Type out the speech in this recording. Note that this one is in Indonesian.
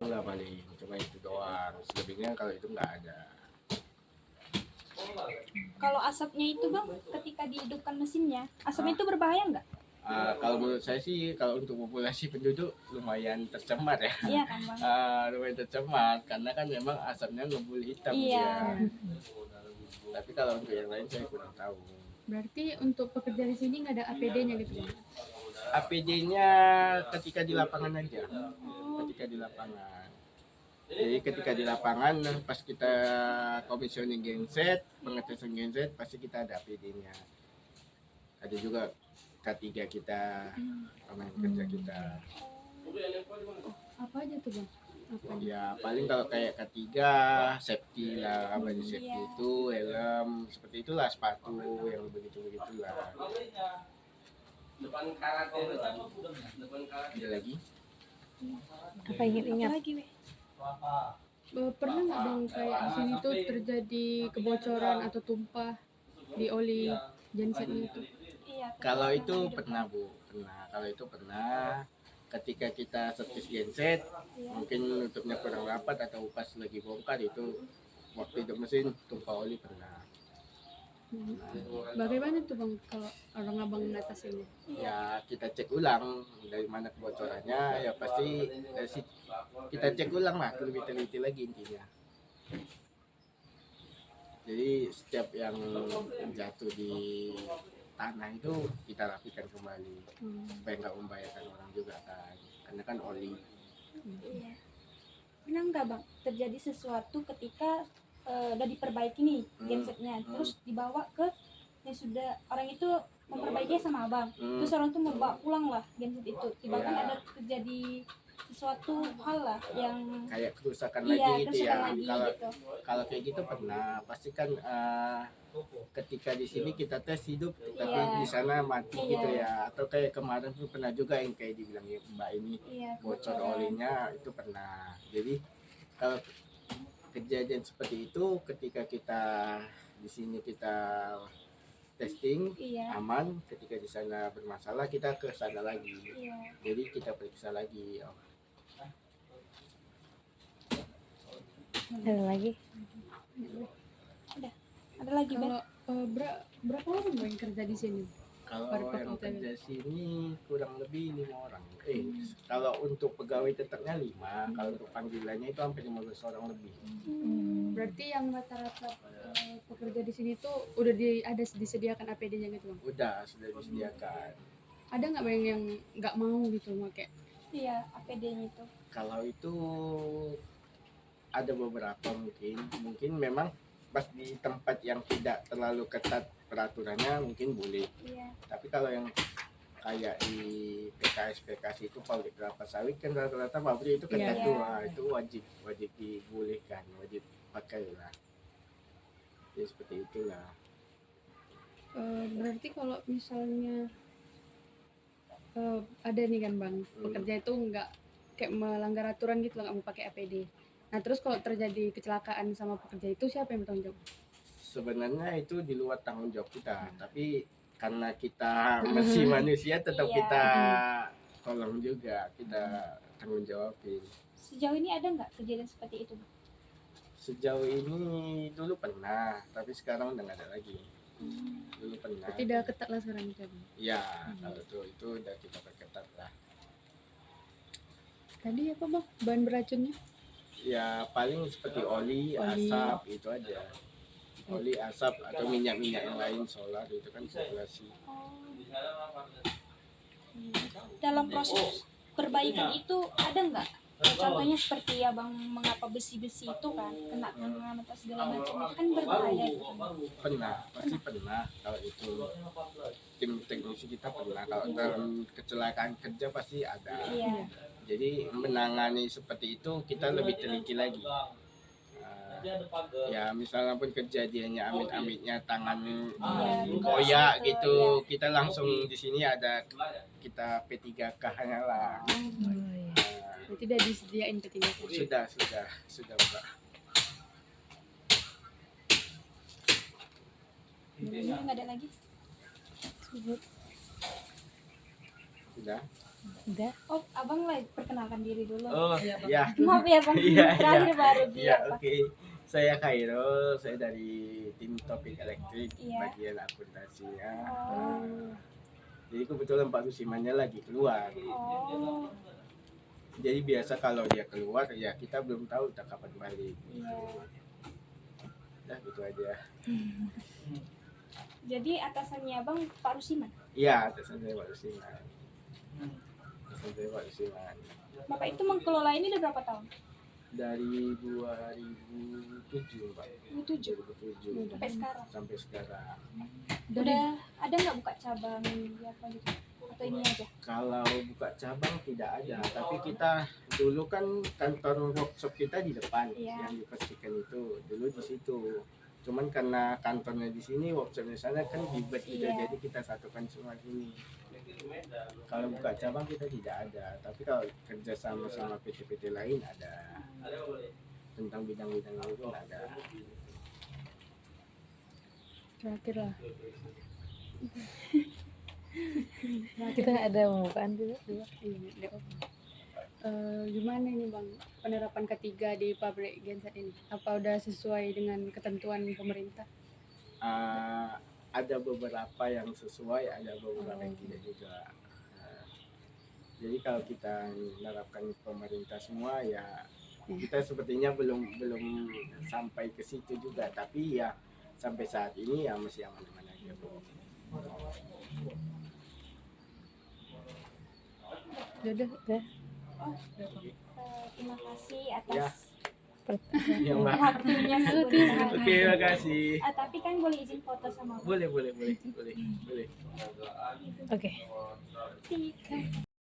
Nggak paling cuma itu doang, selebihnya kalau itu nggak ada. Kalau asapnya itu bang, ketika dihidupkan mesinnya, asapnya itu berbahaya nggak? Kalau menurut saya sih kalau untuk populasi penduduk lumayan tercemar ya. Iya kan bang? Lumayan tercemar karena kan memang asapnya ngebul hitam Iya. dia. Tapi kalau untuk yang lain saya kurang tahu. Berarti untuk pekerja di sini nggak ada APD-nya gitu Bang? APD-nya ketika di lapangan aja, ketika di lapangan. Jadi ketika di lapangan pas kita commissioning genset, pengetesan genset pasti kita ada APD-nya. Ada juga K3 kita, pemain kerja kita. Apa aja tuh Bang? Apa aja? Ya paling kalau kayak K3 safety lah, baju safety itu helm seperti itulah, sepatu yang begitu-begitulah. Ada lagi? Apa ingat-ingat? Apa lagi weh? Pernah nggak Bang kayak di sini tuh terjadi kebocoran atau tumpah di oli gensetnya itu? Iya. Kalau itu pernah Bu, pernah. Kalau itu pernah ketika kita servis genset, mungkin nutupnya kurang rapat atau pas lagi bongkar itu waktu hidup mesin tumpah oli pernah. Bagaimana tuh Bang kalau orang abang ngatasinnya? Ya kita cek ulang dari mana kebocorannya, ya pasti dari kita cek ulang lah, lebih teliti lagi intinya. Jadi setiap yang jatuh di tanah itu kita rapikan kembali supaya nggak membahayakan orang juga kan, karena kan oli. Iya. Pernah nggak bang terjadi sesuatu ketika udah diperbaiki nih gensetnya, terus dibawa ke yang sudah orang itu memperbaiki sama abang, terus orang tuh mau bawa pulang lah genset itu, tiba-tiba ada terjadi sesuatu hal lah yang Kayak kerusakan iya, lagi gitu ya. kerusakan lagi gitu. Kalau kayak gitu pernah, pasti kan ketika di sini kita tes hidup, tapi Iya. di sana mati Iya. gitu ya. Atau kayak kemarin tuh pernah juga yang kayak dibilang Mbak ini, Iya, bocor kebocoran. olinya itu pernah. Jadi kalau kejadian seperti itu ketika kita di sini kita testing Iya. aman, ketika di sana bermasalah kita ke sana lagi. Iya. Jadi kita periksa lagi. Ada lagi? Ada lagi Ben? Kalau berapa orang Bang yang kerja di sini? Kalau Per yang hotel. kerja sini kurang lebih 5 orang. Kalau untuk pegawai tetapnya 5, kalau untuk panggilannya itu hampir 15 orang lebih. Berarti yang rata-rata pekerja di sini tuh udah ada disediakan APD-nya gitu Bang? Udah sudah disediakan. Ada nggak Bang yang nggak mau gitu pakai? Iya, APD-nya itu. Kalau itu ada beberapa mungkin memang pas di tempat yang tidak terlalu ketat peraturannya mungkin boleh. Iya. Tapi kalau yang kayak di PKS itu pabrik kelapa sawit kan rata-rata pabrik itu ketat Iya. tuh, itu wajib dibolehkan, wajib pakai lah. Ya seperti itulah. Berarti kalau misalnya ada nih kan Bang, pekerja itu nggak kayak melanggar aturan gitu nggak mau pakai APD. Nah terus kalau terjadi kecelakaan sama pekerja itu siapa yang bertanggung jawab? Sebenarnya itu di luar tanggung jawab kita, tapi karena kita masih manusia tetap Iya. kita tolong juga, kita tanggung jawabin. Sejauh ini ada nggak kejadian seperti itu? Sejauh ini dulu pernah, tapi sekarang udah nggak ada lagi. Dulu pernah. Berarti udah ketat lah sekarang gitu. Ya, kalau itu udah kita perketat lah. Tadi apa Bang? Bahan beracunnya? Ya paling seperti oli, asap itu aja. Oli, asap atau minyak-minyak yang lain, solar itu kan populasi. Dalam proses perbaikan itu ada nggak? Contohnya seperti abang mengapa besi-besi itu kan kena tangan atau segala macam itu kan berbahaya gitu. Pernah, pasti pernah. Kalau itu tim teknisi kita pernah. Kalau dalam kecelakaan kerja pasti ada. Iya. Jadi menangani seperti itu kita lebih teliti lagi. Ya misalnya pun kejadiannya amit-amitnya tangan koyak gitu, kita langsung di sini ada kita P3K-nya lah. Berarti udah disediain P3K? Sudah Mbak. Nggak ada lagi? Sudah. Udah. Oh, abang lah perkenalkan diri dulu. Oh, ya. Maaf ya bang, Iya, terakhir baru dia Ya, apa? oke. Saya Khairul, saya dari tim Topik Elektrik, Iya. bagian akuntansinya. Oh. Jadi kebetulan Pak Rusimannya lagi keluar. Oh, Jadi biasa kalau dia keluar ya kita belum tahu tak kapan balik. iya. Dah gitu aja. Jadi atasannya abang Pak Rusiman. Iya, atasan saya Pak Rusiman. Atasan saya Pak Rusiman. Bapak itu mengelola ini udah berapa tahun? Dari 2007, Pak. 2007 2007 sampai sekarang. sampai sekarang. Udah ada nggak buka cabang di apa gitu? Atau ini aja? Kalau buka cabang tidak ada, tapi kita dulu kan kantor workshop kita di depan, Iya. yang dipastikan itu dulu di situ. Cuman karena kantornya di sini, workshopnya di sana kan ribet gitu, Iya. jadi kita satukan semua sini. Kalau buka cabang kita tidak ada, tapi kalau kerja sama sama PT-PT lain ada. Tentang bidang-bidang itu pun ada. Terakhir lah. Kita nggak ada pembukaan juga. Iya, nggak apa. Gimana ini bang penerapan ketiga di pabrik genset ini? Apa udah sesuai dengan ketentuan pemerintah? Ada beberapa yang sesuai, ada beberapa yang tidak juga. Jadi kalau kita menerapkan pemerintah semua ya kita sepertinya belum sampai ke situ juga, tapi ya sampai saat ini ya masih aman-aman aja Bu. Udah. Terima kasih Ya. atas Ya Mbak. waktunya sebentar. Oke, terima kasih. Tapi kan boleh izin foto sama abang? Boleh. Oke. Tiga.